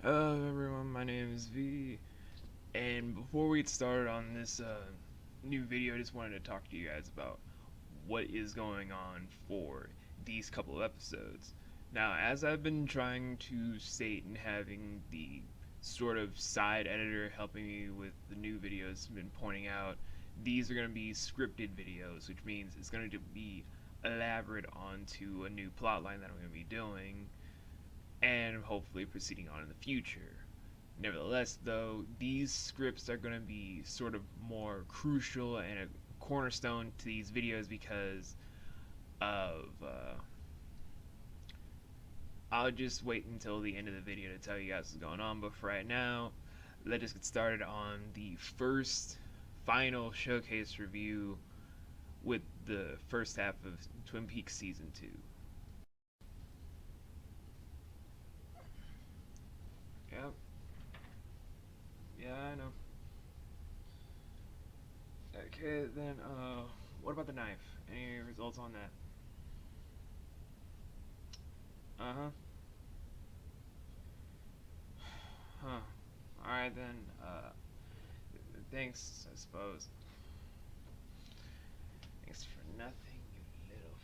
Hello everyone, my name is V, and before we get started on this new video, I just wanted to talk to you guys about what is going on for these couple of episodes. Now, as I've been trying to state and having the sort of side editor helping me with the new videos been pointing out, these are going to be scripted videos, which means it's going to be elaborate onto a new plotline that I'm going to be doing and hopefully proceeding on in the future. Nevertheless, though, these scripts are going to be sort of more crucial and a cornerstone to these videos because of. I'll just wait until the end of the video to tell you guys what's going on, but for right now, let's just get started on the first final showcase review with the first half of Twin Peaks Season 2. Yep. Yeah, I know. Okay, then, what about the knife? Any results on that? Uh-huh. Huh. Alright then, thanks, I suppose. Thanks for nothing, you little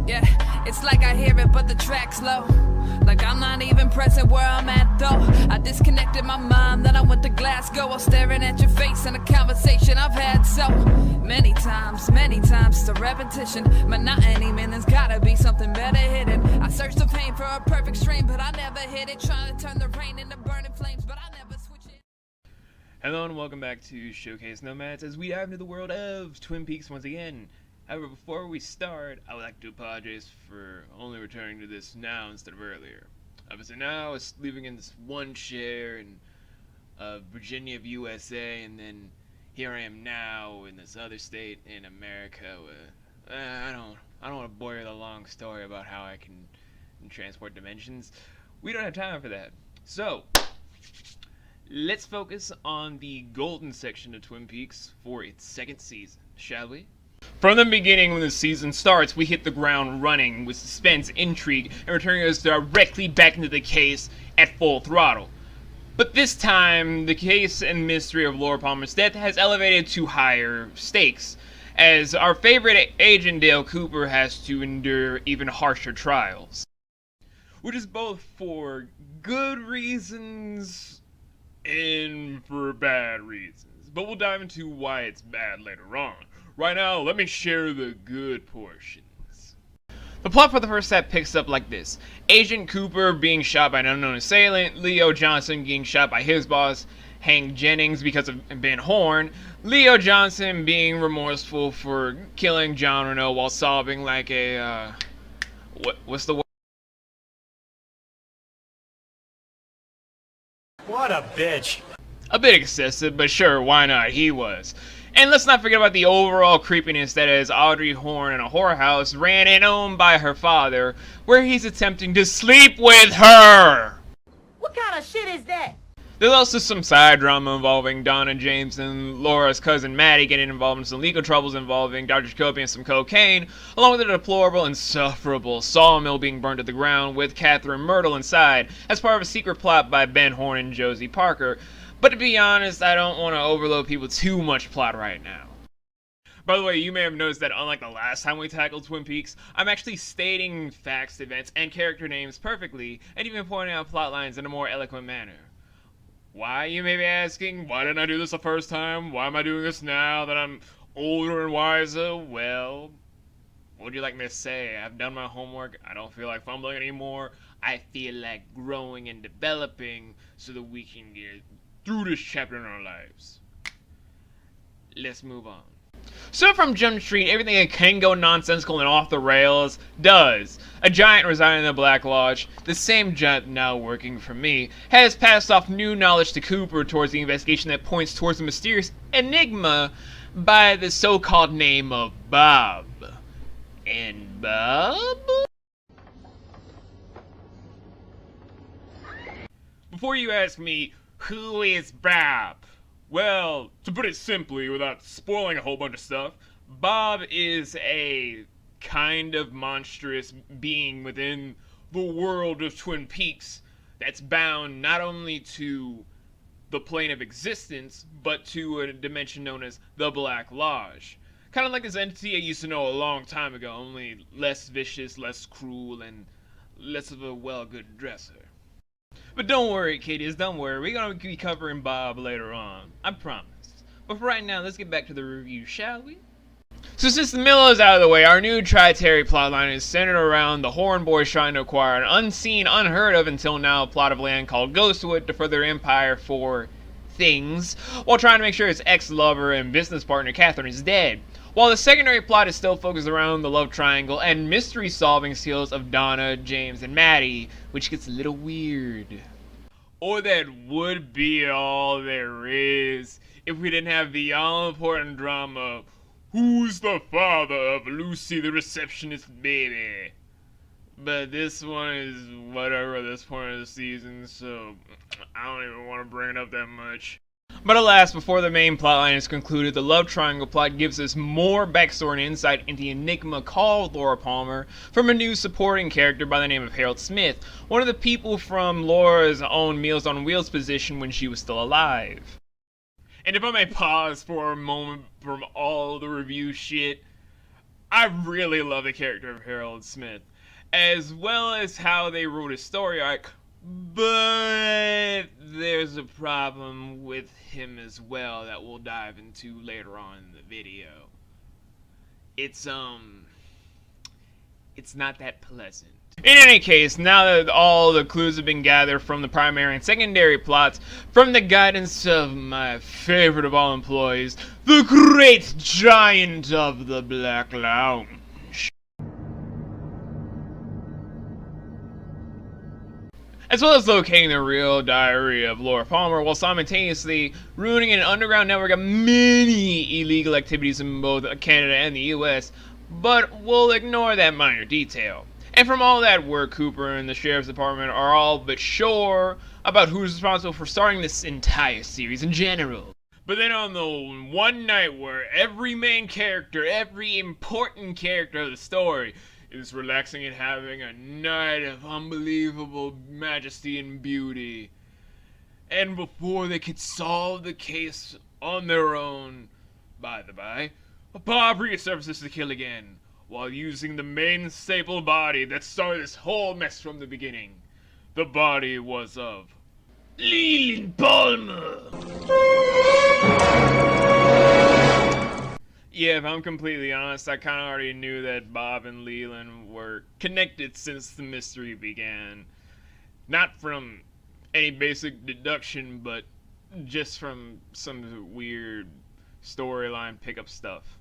Yeah, it's like I hear it, but the track's low. Like I'm not even present where I'm at, though. I disconnected my mind, then I went to Glasgow. I was staring at your face in a conversation I've had so many times. The repetition, monotony, man, there's gotta be something better hidden. I searched the pain for a perfect stream, but I never hit it. Trying to turn the rain into burning flames, but I never switch it. Hello and welcome back to Showcase Nomads as we dive into the world of Twin Peaks once again. However, before we start, I would like to apologize for only returning to this now instead of earlier. Obviously now I was living in this one chair in Virginia of USA, and then here I am now in this other state in America. I don't want to bore you with a long story about how I can transport dimensions. We don't have time for that. So let's focus on the golden section of Twin Peaks for its second season, shall we? From the beginning, when the season starts, we hit the ground running with suspense, intrigue, and returning us directly back into the case at full throttle. But this time, the case and mystery of Laura Palmer's death has elevated to higher stakes, as our favorite agent Dale Cooper has to endure even harsher trials. Which is both for good reasons and for bad reasons. But we'll dive into why it's bad later on. Right now, let me share the good portions. The plot for the first set picks up like this. Agent Cooper being shot by an unknown assailant, Leo Johnson getting shot by his boss, Hank Jennings because of Ben Horne, Leo Johnson being remorseful for killing John Renault while sobbing like a, what's the word? What a bitch. A bit excessive, but sure, why not? He was. And let's not forget about the overall creepiness that is Audrey Horne in a whorehouse ran and owned by her father, where he's attempting to sleep with her! What kind of shit is that? There's also some side drama involving Donna James and Laura's cousin Maddie getting involved in some legal troubles involving Dr. Jacoby and some cocaine, along with a deplorable, insufferable sawmill being burned to the ground with Catherine Myrtle inside, as part of a secret plot by Ben Horne and Josie Parker. But to be honest, I don't want to overload people with too much plot right now. By the way, you may have noticed that unlike the last time we tackled Twin Peaks, I'm actually stating facts, events, and character names perfectly, and even pointing out plot lines in a more eloquent manner. Why, you may be asking? Why didn't I do this the first time? Why am I doing this now that I'm older and wiser? Well, what would you like me to say? I've done my homework. I don't feel like fumbling anymore. I feel like growing and developing so that we can get through this chapter in our lives. Let's move on. So from Jump Street, everything that can go nonsensical and off the rails does. A giant residing in the Black Lodge, the same giant now working for me, has passed off new knowledge to Cooper towards the investigation that points towards the mysterious enigma by the so-called name of Bob. And Bob? Before you ask me, Who is Bob? Well, to put it simply, without spoiling a whole bunch of stuff, Bob is a kind of monstrous being within the world of Twin Peaks that's bound not only to the plane of existence, but to a dimension known as the Black Lodge. Kind of like this entity I used to know a long time ago, only less vicious, less cruel, and less of a well-good dresser. But don't worry, kiddies, don't worry. We're gonna be covering Bob later on. I promise. But for right now, let's get back to the review, shall we? So since the middle is out of the way, our new Tri-Terry plotline is centered around the Horn Boys trying to acquire an unseen, unheard of until now plot of land called Ghostwood to further their empire for things, while trying to make sure his ex-lover and business partner Catherine is dead. While the secondary plot is still focused around the love triangle and mystery-solving skills of Donna, James, and Maddie, which gets a little weird. Or that would be all there is if we didn't have the all-important drama, who's the father of Lucy the receptionist baby? But this one is whatever at this point of the season, so I don't even want to bring it up that much. But alas, before the main plotline is concluded, the love triangle plot gives us more backstory and insight into the enigma called Laura Palmer from a new supporting character by the name of Harold Smith, one of the people from Laura's own Meals on Wheels position when she was still alive. And if I may pause for a moment from all the review shit, I really love the character of Harold Smith, as well as how they wrote his story arc, but there's a problem with him as well that we'll dive into later on in the video. It's not that pleasant. In any case, now that all the clues have been gathered from the primary and secondary plots, from the guidance of my favorite of all employees, the great giant of the Black Lounge, as well as locating the real diary of Laura Palmer while simultaneously ruining an underground network of many illegal activities in both Canada and the US, but we'll ignore that minor detail. And from all that work, Cooper and the Sheriff's Department are all but sure about who's responsible for starting this entire series in general. But then on the one night where every main character, every important character of the story is relaxing and having a night of unbelievable majesty and beauty, and before they could solve the case on their own, by the by, Bob resurfaces to kill again, while using the main staple body that started this whole mess from the beginning. The body was of Leland Palmer. Yeah, if I'm completely honest, I kind of already knew that Bob and Leland were connected since the mystery began. Not from any basic deduction, but just from some weird storyline pickup stuff.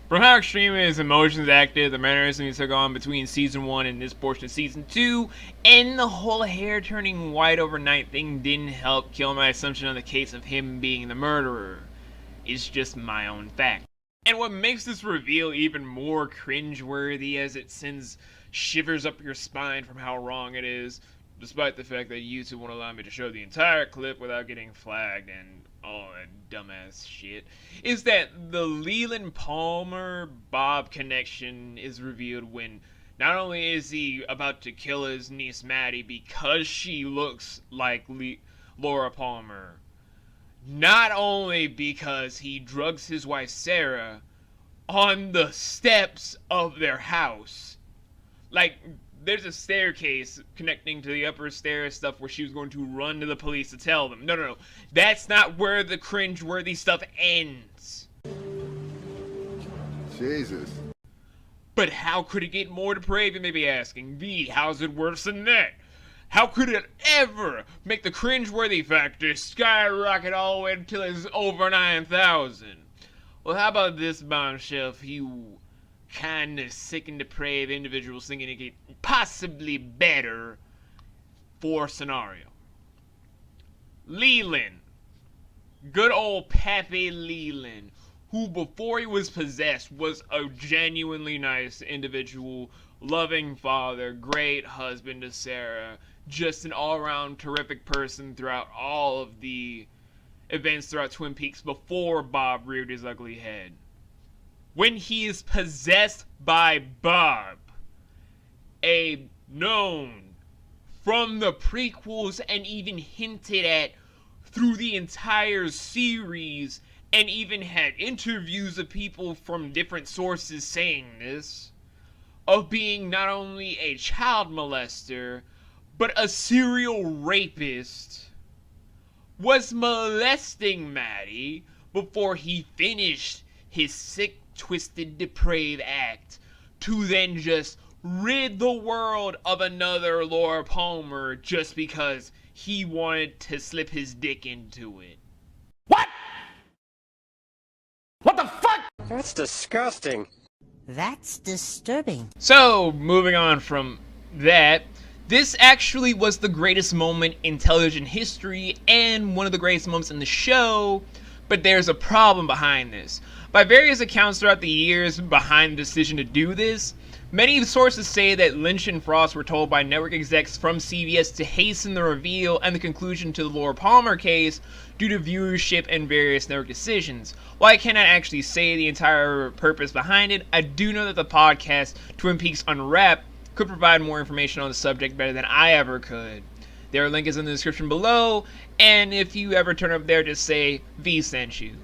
From how extreme his emotions acted, the mannerism he took on between Season 1 and this portion of Season 2, and the whole hair turning white overnight thing didn't help kill my assumption on the case of him being the murderer. It's just my own fact. And what makes this reveal even more cringeworthy as it sends shivers up your spine from how wrong it is, despite the fact that YouTube won't allow me to show the entire clip without getting flagged and all that dumbass shit, is that the Leland Palmer Bob connection is revealed when not only is he about to kill his niece Maddie because she looks like Laura Palmer, not only because he drugs his wife Sarah on the steps of their house. Like, there's a staircase connecting to the upper stairs stuff where she was going to run to the police to tell them. No. That's not where the cringeworthy stuff ends. Jesus. But how could it get more depraved, you may be asking? V, how's it worse than that? How could it ever make the cringeworthy factor skyrocket all the way until it's over 9,000? Well, how about this bombshell for you kind of sick and depraved individuals thinking it could possibly better for scenario? Leland. Good old Pappy Leland, who before he was possessed was a genuinely nice individual, loving father, great husband to Sarah, just an all-around terrific person throughout all of the events throughout Twin Peaks before Bob reared his ugly head. When he is possessed by Bob, a known from the prequels and even hinted at through the entire series, and even had interviews of people from different sources saying this, of being not only a child molester, but a serial rapist, was molesting Maddie before he finished his sick, twisted, depraved act to then just rid the world of another Laura Palmer just because he wanted to slip his dick into it. What? What the fuck? That's disgusting. That's disturbing. So, moving on from that, this actually was the greatest moment in television history and one of the greatest moments in the show, but there's a problem behind this. By various accounts throughout the years behind the decision to do this, many sources say that Lynch and Frost were told by network execs from CBS to hasten the reveal and the conclusion to the Laura Palmer case due to viewership and various network decisions. While I cannot actually say the entire purpose behind it, I do know that the podcast Twin Peaks Unwrapped could provide more information on the subject better than I ever could. Their link is in the description below, and if you ever turn up there, just say V sent you.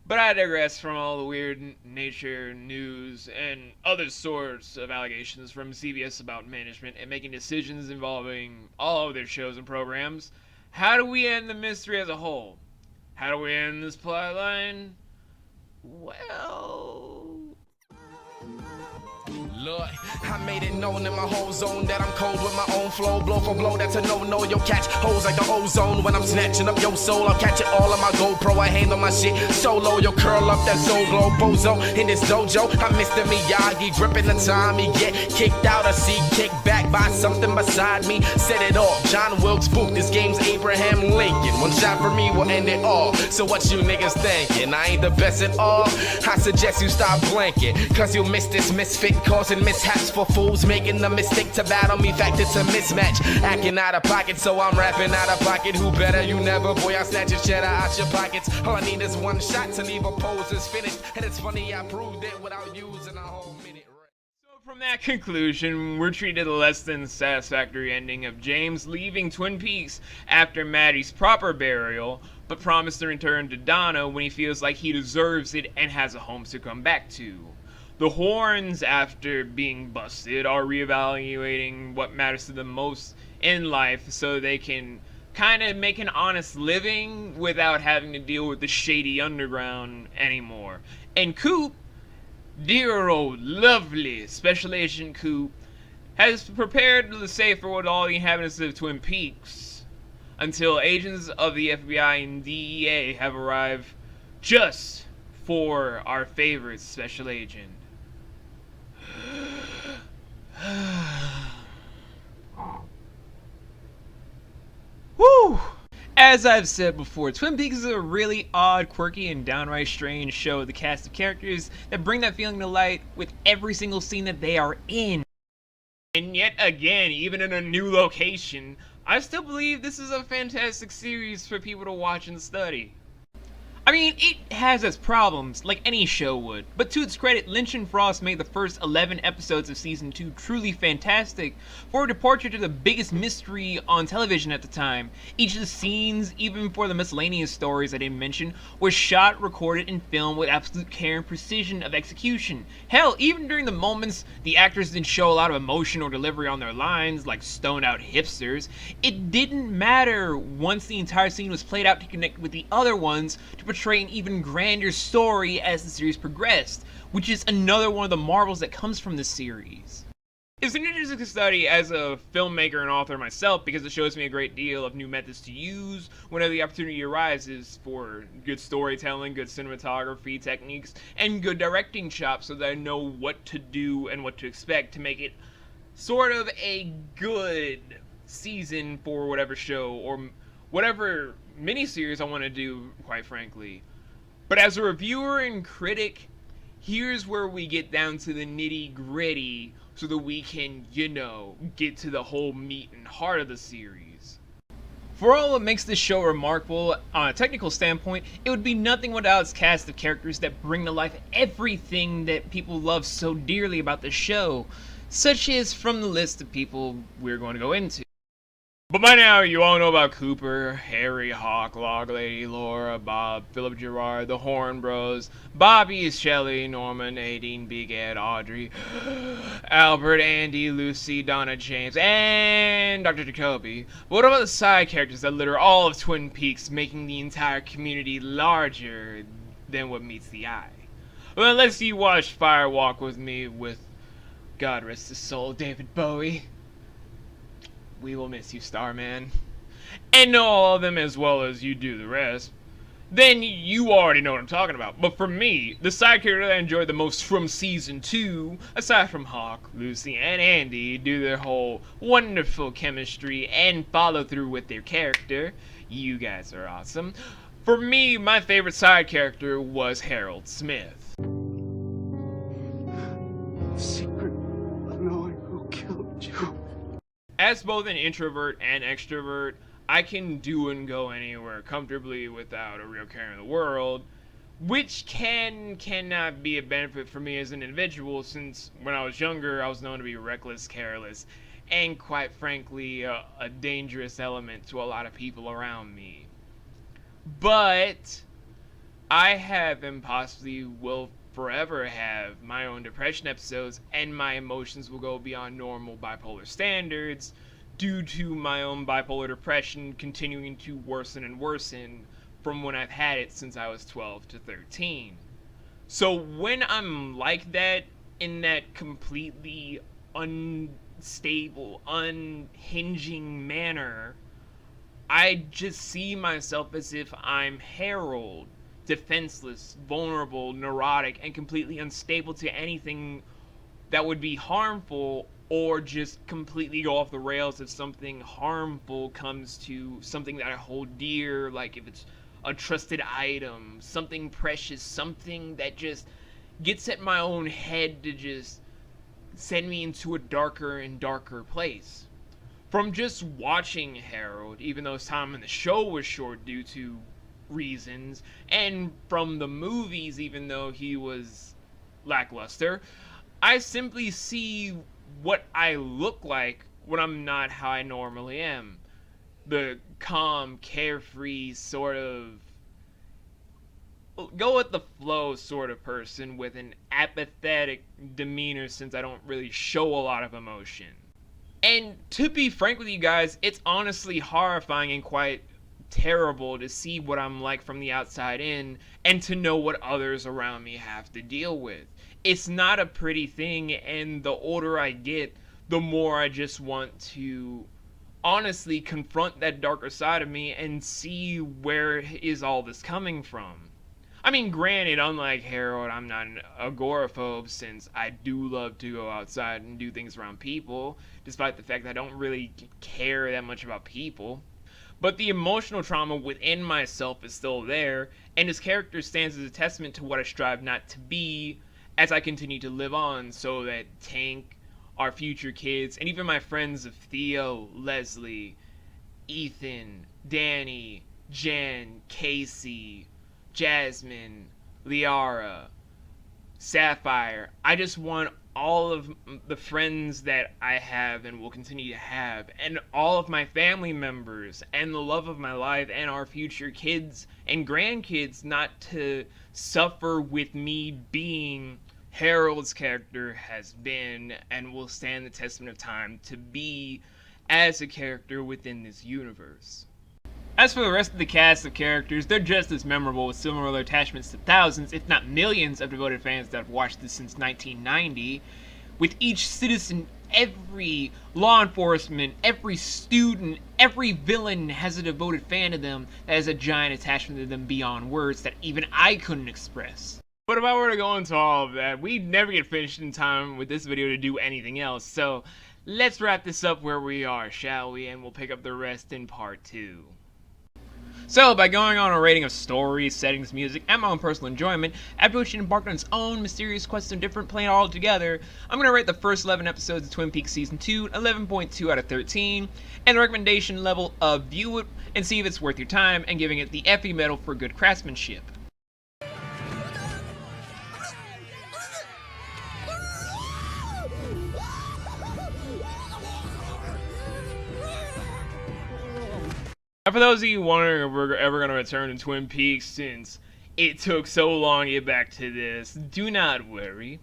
But I digress from all the weird nature, news, and other sorts of allegations from CBS about management and making decisions involving all of their shows and programs. How do we end the mystery as a whole? How do we end this plotline? Well... Look, I made it known in my whole zone that I'm cold with my own flow. Blow for blow, that's a no-no. Yo, catch hoes like the ozone. When I'm snatching up your soul, I'll catch it all on my GoPro. I handle my shit solo. Yo, curl up that Zoglo bozo in this dojo. I'm Mr. Miyagi, gripping the time he get kicked out. I see kicked back by something beside me. Set it off. John Wilkes Booth, this game's Abraham Lincoln. One shot for me will end it all. So what you niggas thinking? I ain't the best at all? I suggest you stop blinking, cause you'll miss this misfit causing mishaps for fools making the mistake to battle me. Fact, it's a mismatch. Acting out of pocket, so I'm rapping out of pocket. Who better? You never, boy. I snatch your cheddar out your pockets. All I need is one shot to leave a pose is finished. And it's funny, I proved it without using a whole minute. So from that conclusion, we're treated a less than satisfactory ending of James leaving Twin Peaks after Maddie's proper burial, but promised to return to Donna when he feels like he deserves it and has a home to come back to. The Horns, after being busted, are reevaluating what matters to them most in life so they can kind of make an honest living without having to deal with the shady underground anymore. And Coop, dear old lovely Special Agent Coop, has prepared to say for what all the inhabitants of Twin Peaks until agents of the FBI and DEA have arrived just for our favorite special agent. Woo! As I've said before, Twin Peaks is a really odd, quirky, and downright strange show with a cast of characters that bring that feeling to light with every single scene that they are in. And yet again, even in a new location, I still believe this is a fantastic series for people to watch and study. I mean, it has its problems, like any show would, but to its credit, Lynch and Frost made the first 11 episodes of Season 2 truly fantastic for a departure to the biggest mystery on television at the time. Each of the scenes, even for the miscellaneous stories I didn't mention, was shot, recorded, and filmed with absolute care and precision of execution. Hell, even during the moments the actors didn't show a lot of emotion or delivery on their lines, like stoned-out hipsters, it didn't matter once the entire scene was played out to connect with the other ones to portray an even grander story as the series progressed, which is another one of the marvels that comes from this series. It's an interesting study as a filmmaker and author myself because it shows me a great deal of new methods to use whenever the opportunity arises for good storytelling, good cinematography techniques, and good directing chops so that I know what to do and what to expect to make it sort of a good season for whatever show or whatever miniseries I want to do, quite frankly. But as a reviewer and critic, here's where we get down to the nitty-gritty so that we can, get to the whole meat and heart of the series. For all that makes this show remarkable, on a technical standpoint, it would be nothing without its cast of characters that bring to life everything that people love so dearly about the show, such as from the list of people we're going to go into. But by now, you all know about Cooper, Harry, Hawk, Log Lady, Laura, Bob, Philip Gerard, the Horn Bros, Bobby, Shelley, Norman, Nadine, Big Ed, Audrey, Albert, Andy, Lucy, Donna, James, and Dr. Jacoby. But what about the side characters that litter all of Twin Peaks, making the entire community larger than what meets the eye? Well, unless you watch Fire Walk with Me with, God rest his soul, David Bowie. We will miss you, Starman. And know all of them as well as you do the rest. Then you already know what I'm talking about. But for me, the side character that I enjoyed the most from Season 2, aside from Hawk, Lucy, and Andy, do their whole wonderful chemistry and follow through with their character. You guys are awesome. For me, my favorite side character was Harold Smith. The secret of knowing who killed you. As both an introvert and extrovert, I can do and go anywhere comfortably without a real care in the world, which cannot be a benefit for me as an individual, since when I was younger, I was known to be reckless, careless, and quite frankly, a dangerous element to a lot of people around me. But I have and possibly will forever have my own depression episodes, and my emotions will go beyond normal bipolar standards due to my own bipolar depression continuing to worsen and worsen from when I've had it since I was 12 to 13. So when I'm like that, in that completely unstable, unhinging manner, I just see myself as if I'm Harold, defenseless, vulnerable, neurotic, and completely unstable to anything that would be harmful, or just completely go off the rails if something harmful comes to something that I hold dear, like if it's a trusted item, something precious, something that just gets at my own head to just send me into a darker and darker place. From just watching Harold, even though his time in the show was short due to reasons, and from the movies, even though he was lackluster, I simply see what I look like when I'm not how I normally am. The calm, carefree, sort of go with the flow sort of person with an apathetic demeanor, since I don't really show a lot of emotion. And to be frank with you guys, it's honestly horrifying and quite terrible to see what I'm like from the outside in, and to know what others around me have to deal with. It's not a pretty thing, and the older I get, the more I just want to honestly confront that darker side of me and see where is all this coming from. I mean, granted, unlike Harold, I'm not an agoraphobe, since I do love to go outside and do things around people, despite the fact that I don't really care that much about people. But the emotional trauma within myself is still there, and his character stands as a testament to what I strive not to be as I continue to live on, so that Tank, our future kids, and even my friends of Theo, Leslie, Ethan, Danny, Jen, Casey, Jasmine, Liara, Sapphire, I just want all of the friends that I have and will continue to have, and all of my family members, and the love of my life, and our future kids and grandkids, not to suffer with me being Harold's character has been and will stand the testament of time to be as a character within this universe. As for the rest of the cast of characters, they're just as memorable, with similar attachments to thousands, if not millions, of devoted fans that have watched this since 1990. With each citizen, every law enforcement, every student, every villain has a devoted fan to them that has a giant attachment to them beyond words that even I couldn't express. But if I were to go into all of that, we'd never get finished in time with this video to do anything else, so let's wrap this up where we are, shall we? And we'll pick up the rest in part 2. So, by going on a rating of stories, settings, music, and my own personal enjoyment, after which it embarked on its own mysterious quest of different plane altogether, I'm going to rate the first 11 episodes of Twin Peaks Season 2 11.2 out of 13, and the recommendation level of view it and see if it's worth your time, and giving it the Effie medal for good craftsmanship. Now, for those of you wondering if we're ever going to return to Twin Peaks since it took so long to get back to this, do not worry.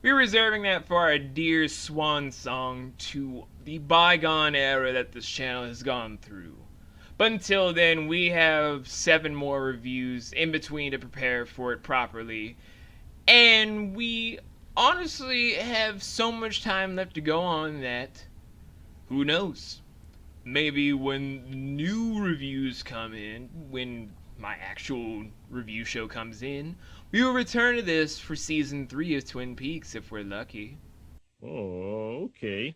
We're reserving that for our dear swan song to the bygone era that this channel has gone through. But until then, we have 7 more reviews in between to prepare for it properly. And we honestly have so much time left to go on that, who knows? Maybe when new reviews come in, when my actual review show comes in, we will return to this for Season 3 of Twin Peaks if we're lucky. Oh, okay.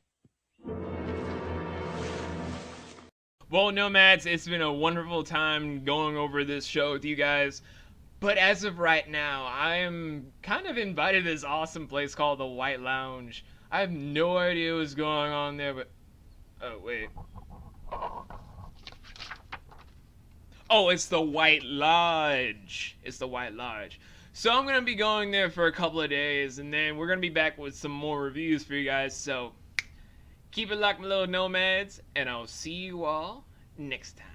Well, Nomads, it's been a wonderful time going over this show with you guys. But as of right now, I am kind of invited to this awesome place called the White Lounge. I have no idea what's going on there, but... oh, wait. Oh, it's the White Lodge. It's the White Lodge. So I'm going to be going there for a couple of days, and then we're going to be back with some more reviews for you guys. So keep it locked, my little nomads, and I'll see you all next time.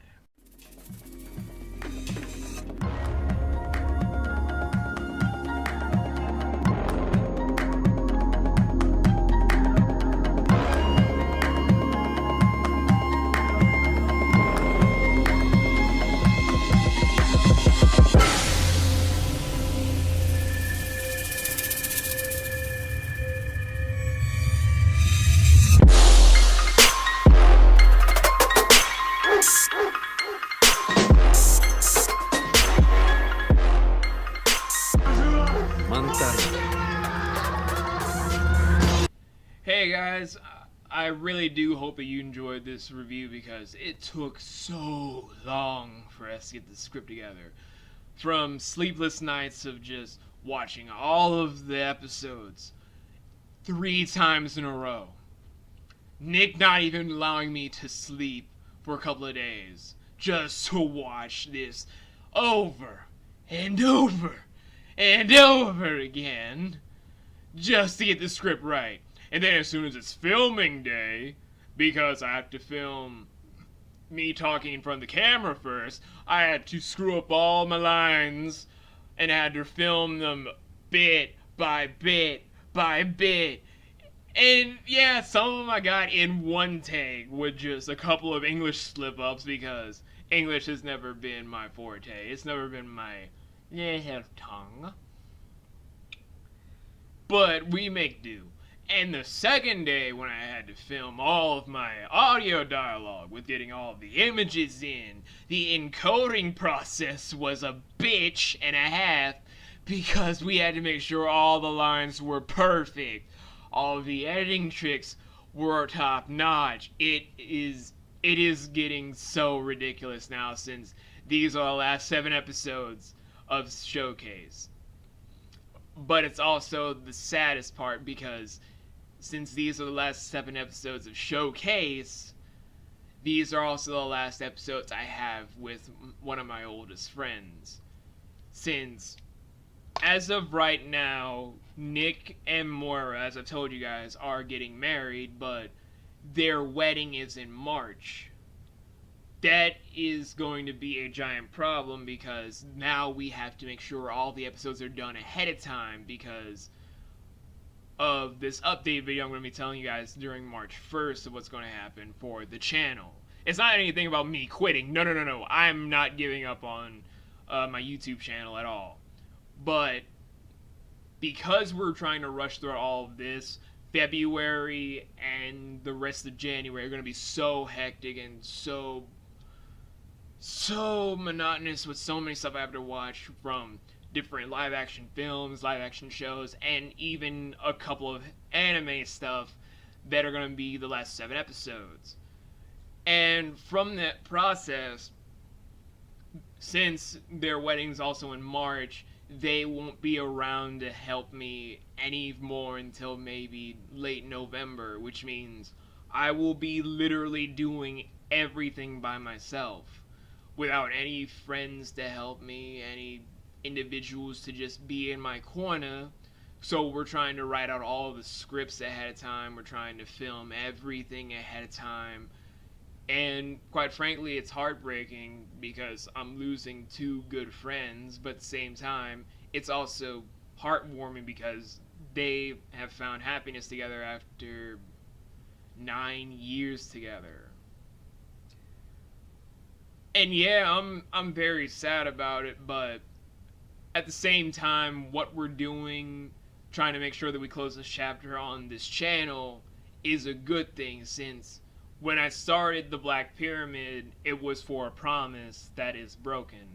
Hey guys, I really do hope that you enjoyed this review because it took so long for us to get the script together. From sleepless nights of just watching all of the episodes 3 times in a row. Nick not even allowing me to sleep for a couple of days just to watch this over and over and over again just to get the script right. And then as soon as it's filming day, because I have to film me talking in front of the camera first, I had to screw up all my lines and I had to film them bit by bit by bit. And yeah, some of them I got in one take with just a couple of English slip-ups because English has never been my forte. It's never been my tongue. But we make do. And the second day when I had to film all of my audio dialogue with getting all of the images in, the encoding process was a bitch and a half because we had to make sure all the lines were perfect. All of the editing tricks were top notch. It is getting so ridiculous now since these are the last 7 episodes of Showcase. But it's also the saddest part because since these are the last 7 episodes of Showcase, these are also the last episodes I have with one of my oldest friends. Since, as of right now, Nick and Moira, as I've told you guys, are getting married, but their wedding is in March. That is going to be a giant problem because now we have to make sure all the episodes are done ahead of time because of this update video I'm going to be telling you guys during March 1st of what's going to happen for the channel. It's not anything about me quitting. No. I'm not giving up on my YouTube channel at all. But because we're trying to rush through all of this, February and the rest of January are going to be so hectic and so monotonous with so many stuff I have to watch from different live action films, live action shows, and even a couple of anime stuff that are going to be the last 7 episodes. And from that process, since their wedding's also in March, they won't be around to help me any more until maybe late November, which means I will be literally doing everything by myself without any friends to help me, any individuals to just be in my corner. So we're trying to write out all the scripts ahead of time. We're trying to film everything ahead of time. And quite frankly, it's heartbreaking because I'm losing two good friends, but at the same time, it's also heartwarming because they have found happiness together after 9 years together. And yeah, I'm very sad about it, but at the same time, what we're doing, trying to make sure that we close this chapter on this channel, is a good thing, since when I started the Black Pyramid, it was for a promise that is broken.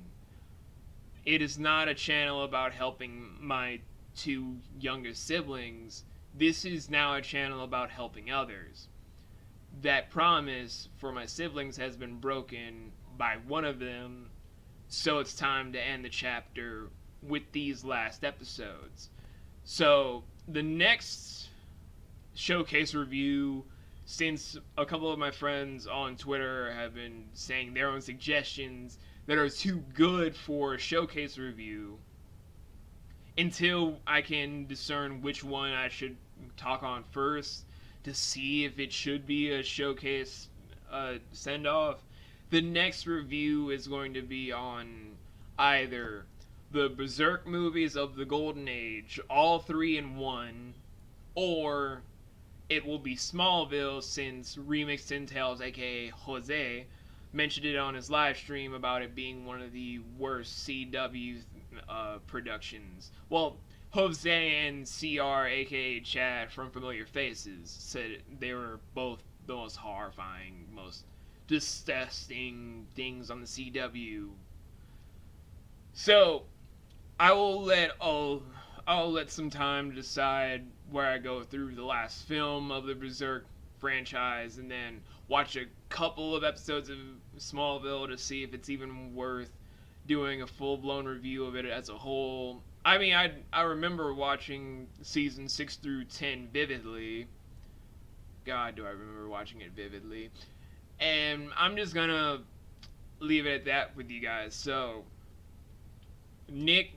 It is not a channel about helping my two youngest siblings. This is now a channel about helping others. That promise for my siblings has been broken by one of them, so it's time to end the chapter with these last episodes. So the next showcase review, since a couple of my friends on Twitter have been saying their own suggestions that are too good for a showcase review, until I can discern which one I should talk on first to see if it should be a showcase send-off, the next review is going to be on either the Berserk movies of the Golden Age, all three in one, or it will be Smallville, since Remix Ten Tails, aka Jose, mentioned it on his live stream about it being one of the worst CW productions. Well, Jose and CR, aka Chad from Familiar Faces, said they were both the most horrifying, most disgusting things on the CW. So I'll let some time to decide where I go through the last film of the Berserk franchise, and then watch a couple of episodes of Smallville to see if it's even worth doing a full-blown review of it as a whole. I mean, I remember watching season 6 through 10 vividly. God, do I remember watching it vividly. And I'm just gonna leave it at that with you guys. So Nick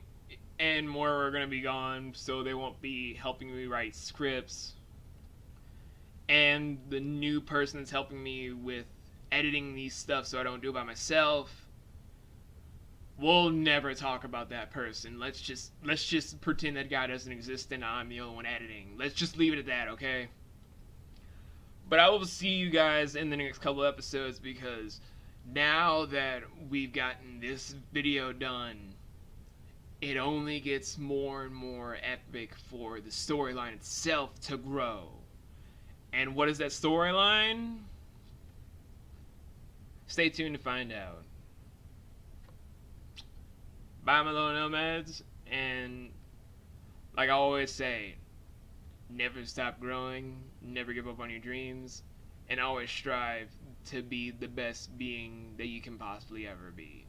and Moira are gonna be gone, so they won't be helping me write scripts. And the new person that's helping me with editing these stuff so I don't do it by myself, we'll never talk about that person. Let's just pretend that guy doesn't exist and I'm the only one editing. Let's just leave it at that, okay? But I will see you guys in the next couple episodes, because now that we've gotten this video done, it only gets more and more epic for the storyline itself to grow. And what is that storyline? Stay tuned to find out. Bye, my little nomads, and like I always say, never stop growing, never give up on your dreams, and always strive to be the best being that you can possibly ever be.